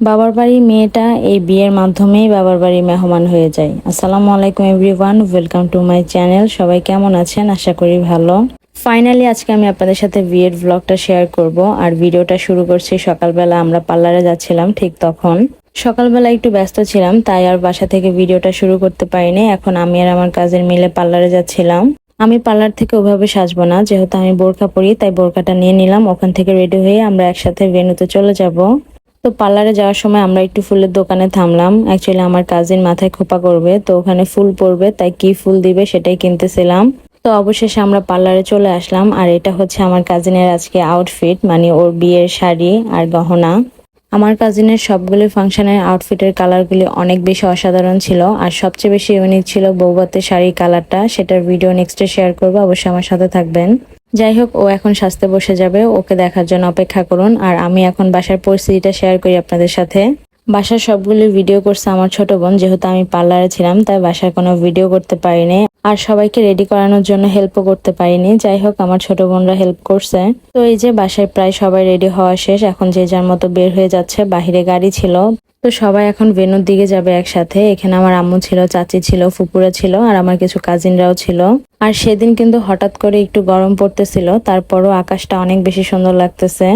বাবার বাড়ি মেয়েটা এই বিয়ের মাধ্যমেই বাবার বাড়ি মেহমান হয়ে যায়। আসসালামু আলাইকুম everyone, welcome to my channel. সবাই কেমন আছেন? আশা করি ভালো। ফাইনালি আজকে আমি আপনাদের সাথে বিয়ের ব্লগটা শেয়ার করব। আর ভিডিওটা শুরু করছি সকালবেলা আমরা পার্লারে যাচ্ছিলাম ঠিক তখন। সকালবেলা একটু ব্যস্ত ছিলাম, তাই আর বাসা থেকে ভিডিওটা শুরু করতে পারিনি। এখন আমি আর আমার কাজিন মিলে পার্লারে যাচ্ছিলাম। আমি পার্লার থেকে ওভাবে সাজবো না, যেহেতু আমি বোরকা পরি, তাই বোরকাটা নিয়ে নিলাম। ওখান থেকে রেডি হয়ে আমরা একসাথে ভেন্যুতে চলে যাব। তো পার্লারে যাওয়ার সময় আমরা একটু ফুলের দোকানে থামলাম। অ্যাকচুয়ালি আমার কাজিন মাথায় খোপা করবে, তো ওখানে ফুল পরবে, তাই কি ফুল দিবে সেটাই কিনতেছিলাম। তো অবশেষে আমরা পার্লারে চলে আসলাম। আর এটা হচ্ছে আমার কাজিনের আজকে আউটফিট, মানে ওর বিয়ের শাড়ি আর গহনা। আমার কাজিনের সবগুলি ফাংশনের আউটফিটের কালারগুলি অনেক বেশি অসাধারণ ছিল। আর সবচেয়ে বেশি ইউনিক ছিল বৌভাতের শাড়ির কালারটা। সেটার ভিডিও নেক্সটে শেয়ার করবো, অবশ্যই আমার সাথে থাকবেন। যাই হোক, ও এখন সাজতে বসে যাবে, ওকে দেখার জন্য অপেক্ষা করুন। আর আমি এখন বাসার পরিস্থিতিটা শেয়ার করি আপনাদের সাথে। বাসার সবগুলি ভিডিও করছে আমার ছোট বোন, যেহেতু আমি পার্লারে ছিলাম তাই বাসার কোনো ভিডিও করতে পারিনি। আর সবাইকে রেডি করানোর জন্য হেল্পও করতে পারিনি। যাই হোক, আমার ছোট বোনরা হেল্প করছে। তো এই যে বাসায় প্রায় সবাই রেডি হওয়া শেষ, এখন যে যার মতো বের হয়ে যাচ্ছে। বাহিরে গাড়ি ছিল, তো সবাই এখন ভেন্যুর দিকে যাবে একসাথে। এখানে আমার আম্মু ছিল, চাচি ছিল, ফুপুরা ছিল, আর আমার কিছু কাজিনরাও ছিল। আর সেদিন কিন্তু হঠাৎ করে একটু গরম পড়তেছিল, তারপরও আকাশটা অনেক বেশি সুন্দর লাগতেছে।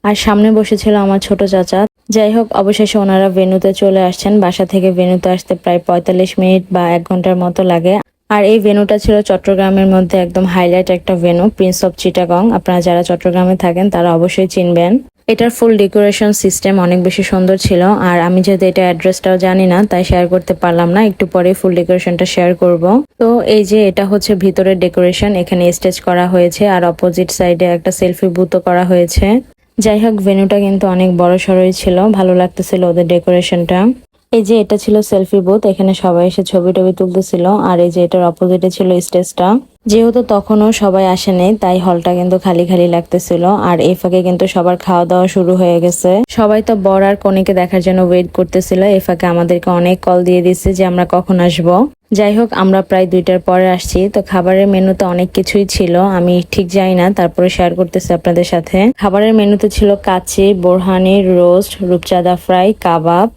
আর সামনে বসেছিল আমার ছোট চাচা। যাই হোক, অবশেষে ওনারা ভেন্যুতে চলে আসছেন। বাসা থেকে ভেন্যুতে আসতে প্রায় 45 মিনিট বা 1 ঘন্টার মতো লাগে। আর এই ভেন্যুটা ছিল চট্টগ্রামের মধ্যে একদম হাইলাইট একটা ভেন্যু, প্রিন্স অফ চিটাগং। আপনারা যারা চট্টগ্রামে থাকেন তারা অবশ্যই চিনবেন। এটার ফুল ডেকোরেশন সিস্টেম অনেক বেশি সুন্দর ছিল। আর আমি যেহেতু এটা অ্যাড্রেসটাও জানি না, তাই শেয়ার করতে পারলাম না। একটু পরে ফুল ডেকোরেশনটা শেয়ার করব। তো এই যে এটা হচ্ছে ভিতরের ডেকোরেশন, এখানে স্টেজ করা হয়েছে আর অপোজিট সাইডে একটা সেলফি বুথও করা হয়েছে। যাই হোক, ভেন্যুটা কিন্তু অনেক বড় সড়ই ছিল, ভালো লাগতেছিল ওদের ডেকোরেশনটা। এই যে এটা ছিল সেলফি বুথ, এখানে সবাই এসে ছবি টবি তুলতেছিল। আর এই যে এটার অপোজিটে ছিল স্টেজটা। যেহেতু তখনও সবাই আসেনি, তাই হলটা কিন্তু খালি খালি লাগতেছিল। আর এই ফাঁকে কিন্তু সবার খাওয়া দাওয়া শুরু হয়ে গেছে। সবাই তো বর আর কনেকে দেখার জন্য ওয়েট করতেছিল। এই ফাঁকে আমাদেরকে অনেক কল দিয়ে দিচ্ছে যে আমরা কখন আসব। যাই হোক, আমরা প্রায় 2টার পরে আসছি। তো খাবারের মেনুতে অনেক কিছুই ছিল, আমি ঠিক যাই না, তারপরে শেয়ার করতেছি আপনাদের সাথে। খাবারের মেনুতে ছিল কাচ্চি, বোরহানি, রোস্ট, রূপচাঁদা ফ্রাই, কাবাব,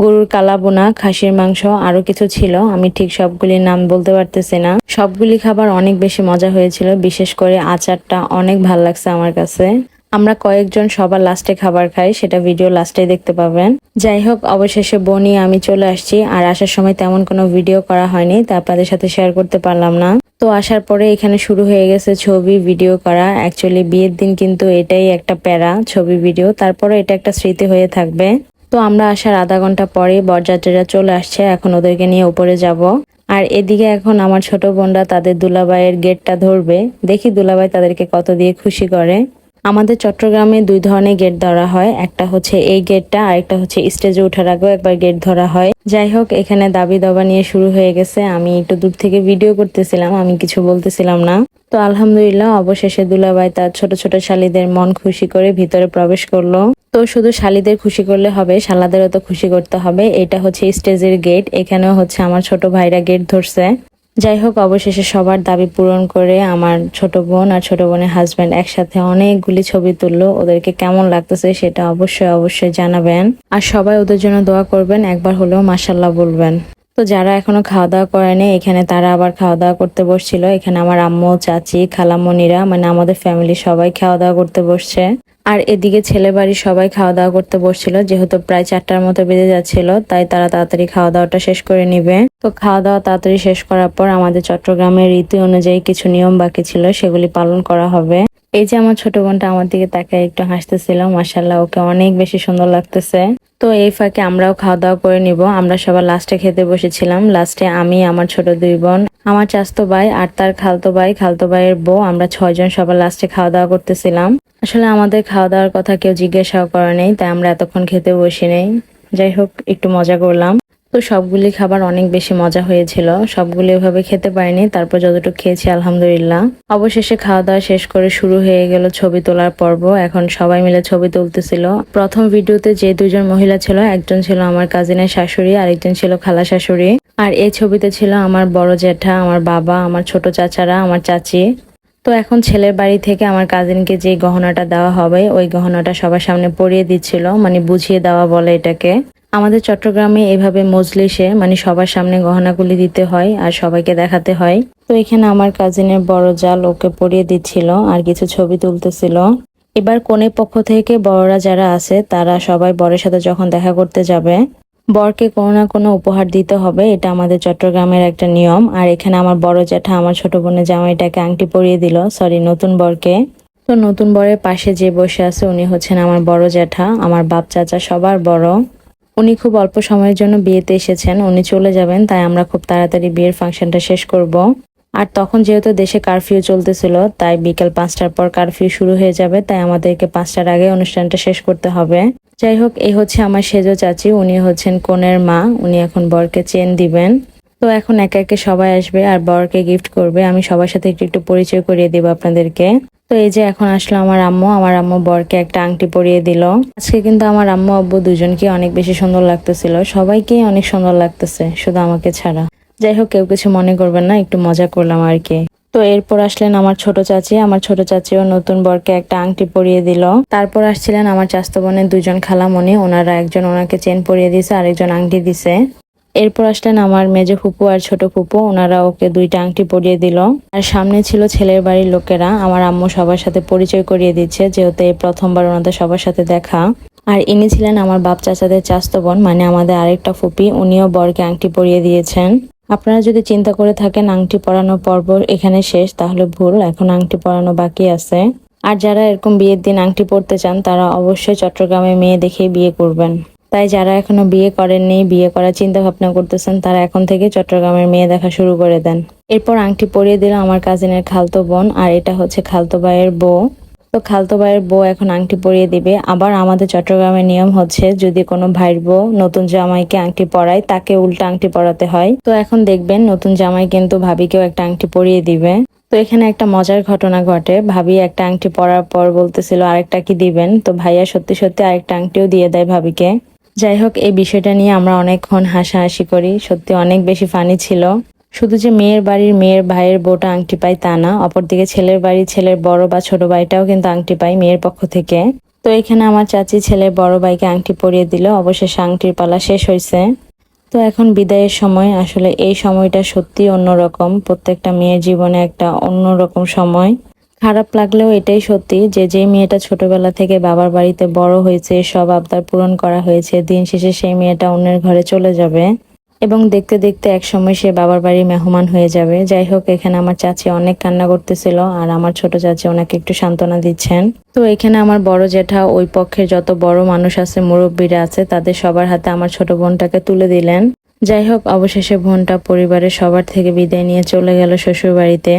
গরুর কালাবোনা, খাসির মাংস, আরো কিছু ছিল। আমি ঠিক সবগুলির নাম বলতে পারতেছি না। সবগুলি খাবার অনেক বেশি মজা হয়েছিল, বিশেষ করে আচারটা অনেক ভাল লাগছে আমার কাছে। আমরা কয়েকজন সবার লাস্টে খাবার খাই, সেটা ভিডিও লাস্টে দেখতে পাবেন। যাই হোক, অবশেষে বনি আমি চলে আসছি। আর আসার সময় তেমন কোনো ভিডিও করা হয়নি, তা আপনাদের সাথে শেয়ার করতে পারলাম না। তো আসার পরে এখানে শুরু হয়ে গেছে ছবি ভিডিও করা। অ্যাকচুয়ালি বিয়ের দিন কিন্তু এটাই একটা প্যারা, ছবি ভিডিও, তারপরে এটা একটা স্মৃতি হয়ে থাকবে। তো আমরা আসার আধা ঘন্টা পরে বরযাত্রীরা চলে আসছে, এখন ওদেরকে নিয়ে উপরে যাব। আর এদিকে এখন আমার ছোট বোনরা তাদের দুলাভাইয়ের গেটটা ধরবে। দেখি দুলাভাই তাদেরকে কত দিয়ে খুশি করে। আমাদের চট্টগ্রামে 2 ধরনের গেট ধরা হয়, একটা হচ্ছে এই গেটটা, আর একটা হচ্ছে স্টেজে ওঠার আগেও একবার গেট ধরা হয়। যাই হোক, এখানে দাবি দাবা নিয়ে শুরু হয়ে গেছে। আমি একটু দূর থেকে ভিডিও করতেছিলাম, আমি কিছু বলতেছিলাম না। তো আলহামদুলিল্লাহ, অবশেষে দুলাভাই তার ছোট ছোট শালীদের মন খুশি করে ভিতরে প্রবেশ করলো। তো শুধু শালীদের খুশি করলে হবে, শালাদেরও তো খুশি করতে হবে। এটা হচ্ছে স্টেজের গেট, এখানেও হচ্ছে আমার ছোট ভাইরা গেট ধরছে। যাই হোক, অবশেষে সবার দাবি পূরণ করে আমার ছোট বোন আর ছোট বোনের হাজবেন্ড একসাথে অনেকগুলি ছবি তুললো। ওদেরকে কেমন লাগতেছে সেটা অবশ্যই অবশ্যই জানাবেন। আর সবাই ওদের জন্য দোয়া করবেন, একবার হলেও মাশাআল্লাহ বলবেন। তো যারা এখনো খাওয়া দাওয়া করেনি, এখানে তারা আবার খাওয়া দাওয়া করতে বসছিল। এখানে আমার আম্মু, চাচি, খালামণিরা, মানে আমাদের ফ্যামিলি সবাই খাওয়া দাওয়া করতে বসছে। আর এদিকে ছেলে বাড়ি সবাই খাওয়া দাওয়া করতে বসছিল, যেহেতু প্রায় 4টার মতো বেজে যাচ্ছিল, তাই তারা তাড়াতাড়ি খাওয়া দাওয়াটা শেষ করে নিবে। তো খাওয়া দাওয়া তাড়াতাড়ি শেষ করার পর আমাদের চট্টগ্রামের রীতি অনুযায়ী কিছু নিয়ম বাকি ছিল, সেগুলি পালন করা হবে। এই যে আমার ছোট বোনটা আমার দিকে তাকায় একটু হাসতেছিল, মাশাআল্লাহ ওকে অনেক বেশি সুন্দর লাগতেছে। তো এই ফাঁকে আমরাও খাওয়া দাওয়া করে নিব। আমরা সবার লাস্টে খেতে বসেছিলাম। লাস্টে আমি, আমার ছোট 2 বোন, আমার চাচতো ভাই আর তার খালতো ভাই, খালতো ভাইয়ের বউ, আমরা 6 জন সবার লাস্টে খাওয়া দাওয়া করতেছিলাম। আসলে আমাদের খাওয়া দাওয়ার কথা কেউ জিজ্ঞাসাও করে নেই, তাই আমরা এতক্ষণ খেতে বসি নেই। যাই হোক, একটু মজা করলাম। তো সবগুলি খাবার অনেক বেশি মজা হয়েছিল, সবগুলি ওভাবে খেতে পারিনি, তারপর যতটুকু খেয়েছি আলহামদুলিল্লাহ। অবশেষে খাওয়া দাওয়া শেষ করে শুরু হয়ে গেল ছবি তোলার পর্ব। এখন সবাই মিলে ছবি তুলতেছিল। প্রথম ভিডিওতে যে 2জন মহিলা ছিল, একজন ছিল আমার কাজিনের শাশুড়ি, আরেকজন ছিল খালা শাশুড়ি। আর এই ছবিতে ছিল আমার বড় জ্যাঠা, আমার বাবা, আমার ছোট চাচারা, আমার চাচি। তো এখন ছেলের বাড়ি থেকে আমার কাজিনকে যে গহনাটা দেওয়া হবে ওই গহনাটা সবার সামনে পরিয়ে দিচ্ছিল, মানে বুঝিয়ে দেওয়া বলে এটাকে। আমাদের চট্টগ্রামে এভাবে মজলিসে মানে সবার সামনে গহনাগুলি দিতে হয় আর সবাইকে দেখাতে হয়। তো এখানে আমার কাজিনের বড় জাল ওকে পরিয়ে দিচ্ছিল আর কিছু ছবি তুলতেছিল। এবার কনের পক্ষ থেকে বড়রা যারা আছে তারা সবাই বরের সাথে যখন দেখা করতে যাবে, বরকে কোনো না কোনো উপহার দিতে হবে, এটা আমাদের চট্টগ্রামের একটা নিয়ম। আর এখানে আমার বড় জ্যাঠা আমার ছোট বোনের জামাইটাকে আংটি পরিয়ে দিল, সরি নতুন বরকে। তো নতুন বরের পাশে যে বসে আছে উনি হচ্ছেন আমার বড় জ্যাঠা, আমার বাপ চাচা সবার বড়। উনি খুব অল্প সময়ের জন্য বিয়েতে এসেছেন, উনি চলে যাবেন, তাই আমরা খুব তাড়াতাড়ি বিয়ের ফাংশনটা শেষ করব। আর তখন যেহেতু দেশে কারফিউ চলতেছিল তাই বিকেল 5টার পর কারফিউ শুরু হয়ে যাবে, তাই আমাদেরকে 5টার আগে অনুষ্ঠানটা শেষ করতে হবে। যাই হোক, এই হচ্ছে আমার সেজো চাচি, উনি হচ্ছেন কনের মা, উনি এখন বরকে চেন দিবেন। তো এখন একে একে সবাই আসবে আর বরকে গিফট করবে। আমি সবার সাথে একটু একটু পরিচয় করিয়ে দেবো আপনাদেরকে। তো এই যে এখন আসলো আমার আম্মু বরকে একটা আংটি পরিয়ে দিল। আজকে কিন্তু আমার আম্মু আব্বু দুজনকে অনেক বেশি সুন্দর লাগতেছিল, সবাইকেই অনেক সুন্দর লাগতেছে, শুধু আমাকে ছাড়া। যাই হোক, কেউ কিছু মনে করবেন না, একটু মজা করলাম আর কি। তো এরপর আসলেন আমার ছোট চাচি, আমার ছোট চাচিও নতুন বরকে একটা আংটি পরিয়ে দিল। তারপর আসছিলেন আমার চাচাতো বোনের দুজন খালামণি, ওনারা একজন ওনাকে চেন পরিয়ে দিছে আর একজন আংটি দিছে। এরপর আসলেন আমার মেজো ফুপু আর ছোট ফুপু, ওনারা ওকে দুইটা আংটি পরিয়ে দিল। আর সামনে ছিল ছেলের বাড়ির লোকেরা, আমার আম্মু সবার সাথে পরিচয় করিয়ে দিচ্ছে, যেহেতু এই প্রথমবার ওনাদের সবার সাথে দেখা। আর ইনি ছিলেন আমার বাপ চাচাদের চাচাতো বোন, মানে আমাদের আরেকটা ফুপি, উনিও বরকে আংটি পরিয়ে দিয়েছেন। আপনারা যদি চিন্তা করে থাকেন আংটি পরানোর পর্ব এখানে শেষ, তাহলে ভুল, এখন আংটি পরানো বাকি আছে। আর যারা এরকম বিয়ের দিন আংটি পরতে চান তারা অবশ্যই চট্টগ্রামে মেয়ে দেখে বিয়ে করবেন। তাই যারা এখনো বিয়ে করেননি, বিয়ে করার চিন্তা ভাবনা করতেছেন, তারা এখন থেকে চট্টগ্রামের মেয়ে দেখা শুরু করে দেন। এরপর আংটি পরিয়ে দিল আমার কাজিনের খালতো বোন, আর এটা হচ্ছে খালতো ভাইয়ের বউ। তো খালতো ভাইয়ের বউ এখন আংটি পরিয়ে দিবে। আবার আমাদের চট্টগ্রামের নিয়ম হচ্ছে যদি কোনো ভাইয়ের বউ নতুন জামাইকে আংটি পরায় তাকে উল্টা আংটি পরাতে হয়। তো এখন দেখবেন নতুন জামাই কিন্তু ভাবিকেও একটা আংটি পরিয়ে দিবে। তো এখানে একটা মজার ঘটনা ঘটে, ভাবি একটা আংটি পরার পর বলতেছিল আরেকটা কি দিবেন, তো ভাইয়া সত্যি সত্যি আরেকটা আংটিও দিয়ে দেয় ভাবিকে। যাই হোক, এই বিষয়টা নিয়ে আমরা অনেকক্ষণ হাসাহাসি করি, সত্যি অনেক বেশি ফানি ছিল। শুধু যে মেয়ের বাড়ির মেয়ের ভাইয়ের বউটা আংটি পায় তা না, অপরদিকে ছেলের বাড়ির ছেলের বড় বা ছোট ভাইটাও কিন্তু আংটি পায় মেয়ের পক্ষ থেকে। তো এখানে আমার চাচি ছেলের বড় ভাইকে আংটি পরিয়ে দিল, অবশেষে আংটির পালা শেষ হয়েছে। তো এখন বিদায়ের সময়, আসলে এই সময়টা সত্যি অন্যরকম, প্রত্যেকটা মেয়ের জীবনে একটা অন্যরকম সময়। খারাপ লাগলেও এটাই সত্যি যে মেয়েটা ছোটবেলা থেকে বাবার বাড়িতে বড় হয়েছে, সব আবদার পূরণ করা হয়েছে, দিন শেষে সেই মেয়েটা অন্যের ঘরে চলে যাবে এবং দেখতে দেখতে একসময় সে বাবার বাড়ির মেহমান হয়ে যাবে। যাই হোক, এখানে আমার চাচি অনেক কান্না করতেছিল আর আমার ছোট চাচি ওনাকে একটু সান্ত্বনা দিচ্ছেন। তো এখানে আমার বড় জেঠা ওই পক্ষের যত বড় মানুষ আছে, মুরব্বীরা আছে, তাদের সবার হাতে আমার ছোট বোনটাকে তুলে দিলেন। যাই হোক, অবশেষে বোনটা পরিবারের সবার থেকে বিদায় নিয়ে চলে গেল শ্বশুর বাড়িতে।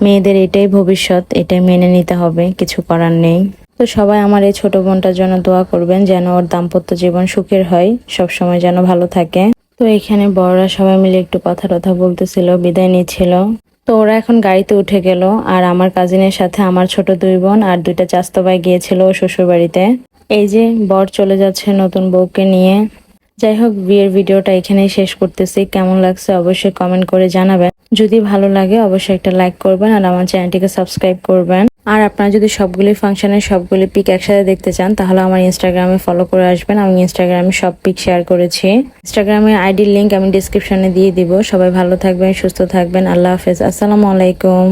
মেয়েদের এটাই ভবিষ্যৎ, এটাই মেনে নিতে হবে, কিছু করার নেই। তো সবাই আমার এই ছোট বোনটার জন্য দোয়া করবেন যেন ওর দাম্পত্য জীবন সুখের হয়, সবসময় যেন ভালো থাকে। তো এখানে বড়রা সবাই মিলে একটু কথা বলতেছিল, বিদায় নিচ্ছিল। তো ওরা এখন গাড়িতে উঠে গেল আর আমার কাজিনের সাথে আমার ছোট দুই বোন আর দুইটা চাচাতো ভাই গিয়েছিল শ্বশুর বাড়িতে। এই যে বর চলে যাচ্ছে নতুন বউকে নিয়ে। যাই হোক, বিয়ের ভিডিওটা এখানেই শেষ করতেছি। কেমন লাগছে অবশ্যই কমেন্ট করে জানাবেন। যদি ভালো লাগে অবশ্যই একটা লাইক করবেন আর আমার চ্যানেলটিকে সাবস্ক্রাইব করবেন। আর আপনারা যদি সবগুলি ফাংশনের সবগুলি পিক একসাথে দেখতে চান তাহলে আমার ইনস্টাগ্রামে ফলো করে আসবেন। আমি ইনস্টাগ্রামে সব পিক শেয়ার করেছি। ইনস্টাগ্রামের আইডির লিংক আমি ডিসক্রিপশনে দিয়ে দিব। সবাই ভালো থাকবেন, সুস্থ থাকবেন। আল্লাহ হাফেজ, আসসালামু আলাইকুম।